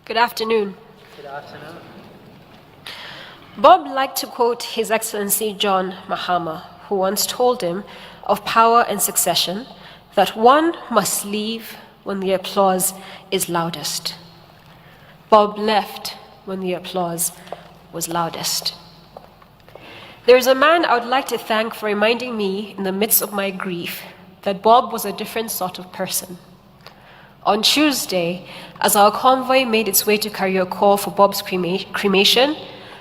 Good afternoon. Good afternoon. Bob liked to quote His Excellency John Mahama, who once told him of power and succession that one must leave when the applause is loudest. Bob left when the applause was loudest. There is a man I would like to thank for reminding me in the midst of my grief that Bob was a different sort of person. On Tuesday, as our convoy made its way to carry a call for Bob's cremation,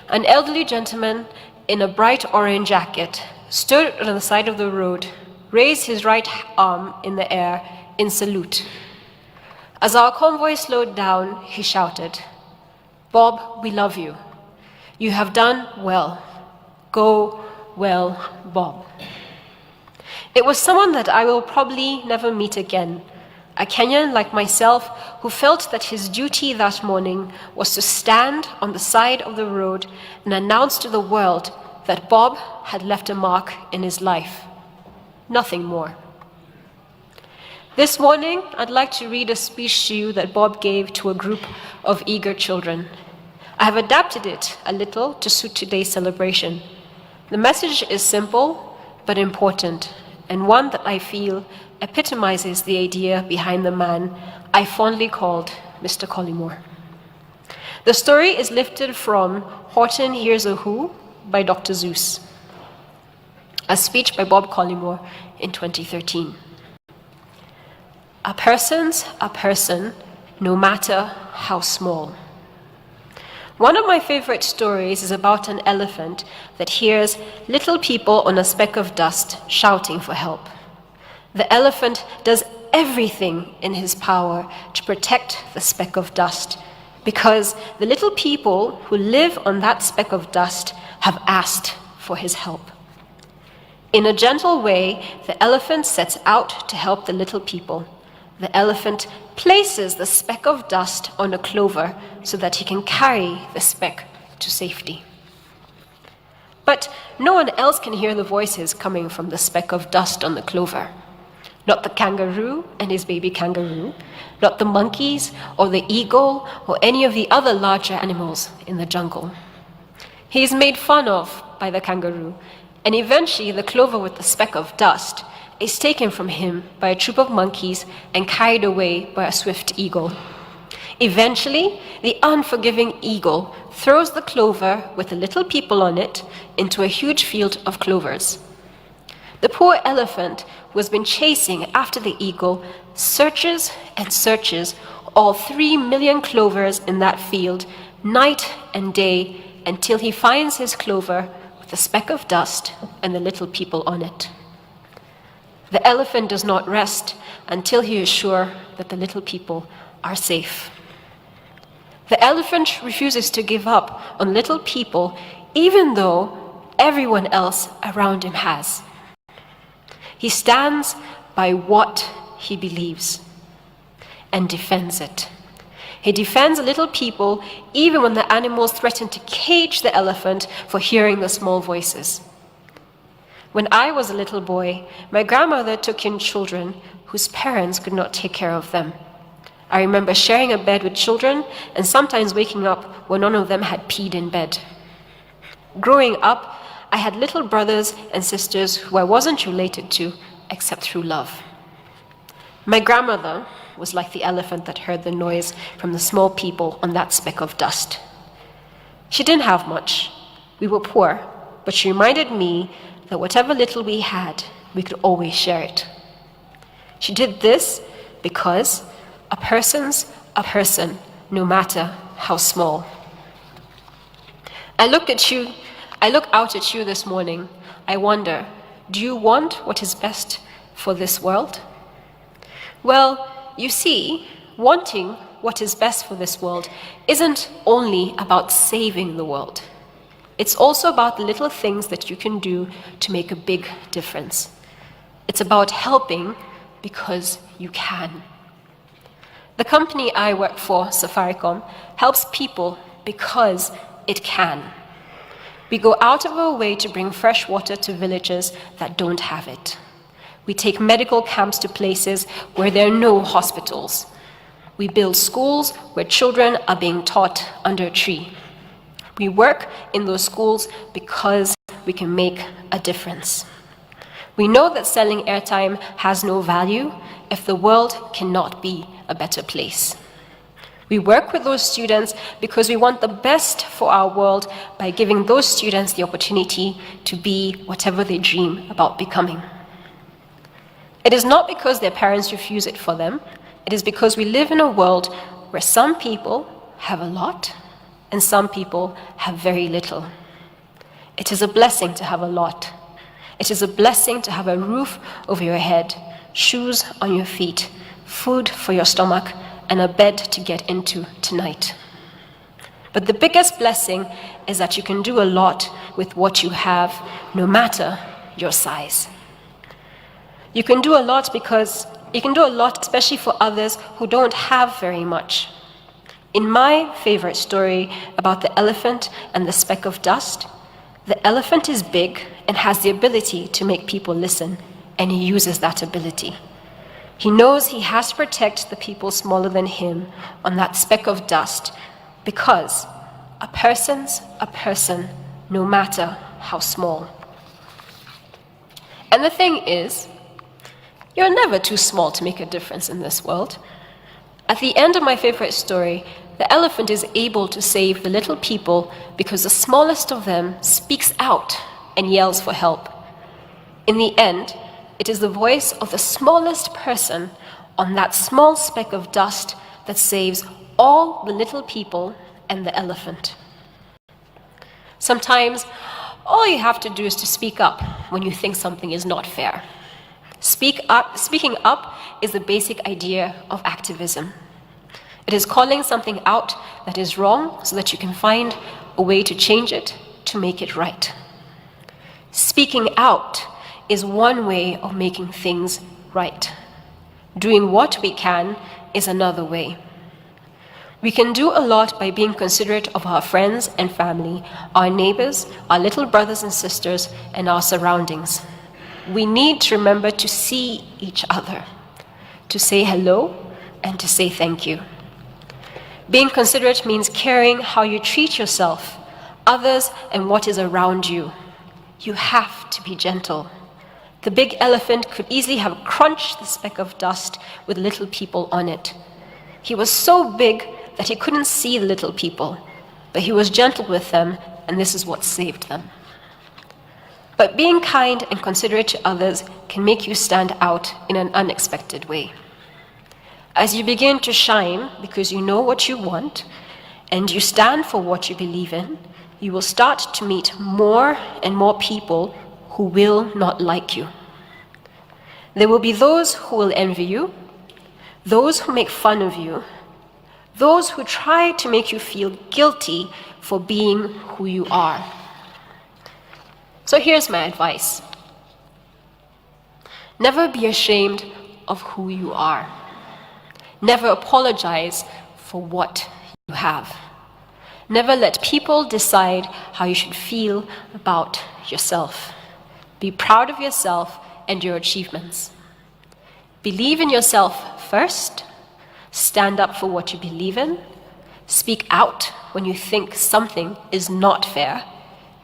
an elderly gentleman in a bright orange jacket stood on the side of the road, raised his right arm in the air in salute. As our convoy slowed down, he shouted, "Bob, we love you. You have done well. Go well, Bob." It was someone that I will probably never meet again, a Kenyan like myself who felt that his duty that morning was to stand on the side of the road and announce to the world that Bob had left a mark in his life. Nothing more. This morning, I'd like to read a speech to you that Bob gave to a group of eager children. I have adapted it a little to suit today's celebration. The message is simple but important, and one that I feel epitomizes the idea behind the man I fondly called Mr. Collymore. The story is lifted from Horton Hears a Who by Dr. Zeus, a speech by Bob Collymore in 2013. A person's a person, no matter how small. One of my favorite stories is about an elephant that hears little people on a speck of dust shouting for help. The elephant does everything in his power to protect the speck of dust because the little people who live on that speck of dust have asked for his help. In a gentle way, the elephant sets out to help the little people. The elephant places the speck of dust on a clover so that he can carry the speck to safety. But no one else can hear the voices coming from the speck of dust on the clover. Not the kangaroo and his baby kangaroo, not the monkeys or the eagle or any of the other larger animals in the jungle. He is made fun of by the kangaroo, and eventually the clover with the speck of dust is taken from him by a troop of monkeys and carried away by a swift eagle. Eventually, the unforgiving eagle throws the clover with the little people on it into a huge field of clovers. The poor elephant, who has been chasing after the eagle, searches and searches all 3 million clovers in that field, night and day, until he finds his clover with a speck of dust and the little people on it. The elephant does not rest until he is sure that the little people are safe. The elephant refuses to give up on little people, even though everyone else around him has. He stands by what he believes and defends it. He defends little people even when the animals threaten to cage the elephant for hearing the small voices. When I was a little boy, my grandmother took in children whose parents could not take care of them. I remember sharing a bed with children and sometimes waking up when none of them had peed in bed. Growing up, I had little brothers and sisters who I wasn't related to except through love. My grandmother was like the elephant that heard the noise from the small people on that speck of dust. She didn't have much. We were poor, but she reminded me that whatever little we had, we could always share it. She did this because a person's a person, no matter how small. I look out at you this morning. I wonder, do you want what is best for this world? Well, you see, wanting what is best for this world isn't only about saving the world. It's also about the little things that you can do to make a big difference. It's about helping because you can. The company I work for, Safaricom, helps people because it can. We go out of our way to bring fresh water to villages that don't have it. We take medical camps to places where there are no hospitals. We build schools where children are being taught under a tree. We work in those schools because we can make a difference. We know that selling airtime has no value if the world cannot be a better place. We work with those students because we want the best for our world by giving those students the opportunity to be whatever they dream about becoming. It is not because their parents refuse it for them. It is because we live in a world where some people have a lot and some people have very little. It is a blessing to have a lot. It is a blessing to have a roof over your head, shoes on your feet, food for your stomach, and a bed to get into tonight. But the biggest blessing is that you can do a lot with what you have, no matter your size. You can do a lot especially for others who don't have very much. In my favorite story about the elephant and the speck of dust, the elephant is big and has the ability to make people listen, and he uses that ability. He knows he has to protect the people smaller than him on that speck of dust because a person's a person, no matter how small. And the thing is, you're never too small to make a difference in this world. At the end of my favorite story, the elephant is able to save the little people because the smallest of them speaks out and yells for help. In the end, it is the voice of the smallest person on that small speck of dust that saves all the little people and the elephant. Sometimes, all you have to do is to speak up when you think something is not fair. Speaking up is the basic idea of activism. It is calling something out that is wrong so that you can find a way to change it, to make it right. Speaking out is one way of making things right. Doing what we can is another way. We can do a lot by being considerate of our friends and family, our neighbors, our little brothers and sisters, and our surroundings. We need to remember to see each other, to say hello, and to say thank you. Being considerate means caring how you treat yourself, others, and what is around you. You have to be gentle. The big elephant could easily have crunched the speck of dust with little people on it. He was so big that he couldn't see the little people, but he was gentle with them, and this is what saved them. But being kind and considerate to others can make you stand out in an unexpected way. As you begin to shine because you know what you want and you stand for what you believe in, you will start to meet more and more people who will not like you. There will be those who will envy you, those who make fun of you, those who try to make you feel guilty for being who you are. So here's my advice. Never be ashamed of who you are. Never apologize for what you have. Never let people decide how you should feel about yourself. Be proud of yourself and your achievements. Believe in yourself first. Stand up for what you believe in. Speak out when you think something is not fair.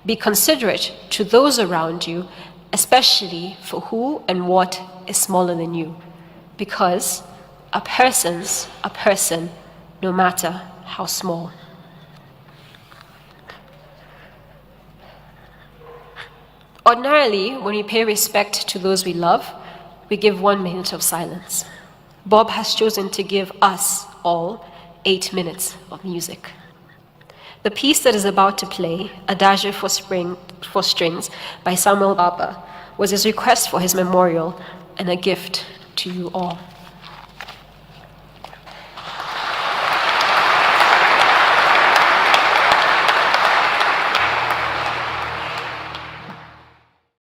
Be considerate to those around you, especially for who and what is smaller than you. Because a person's a person, no matter how small. Ordinarily, when we pay respect to those we love, we give 1 minute of silence. Bob has chosen to give us all 8 minutes of music. The piece that is about to play, Adagio for Strings by Samuel Barber, was his request for his memorial and a gift to you all.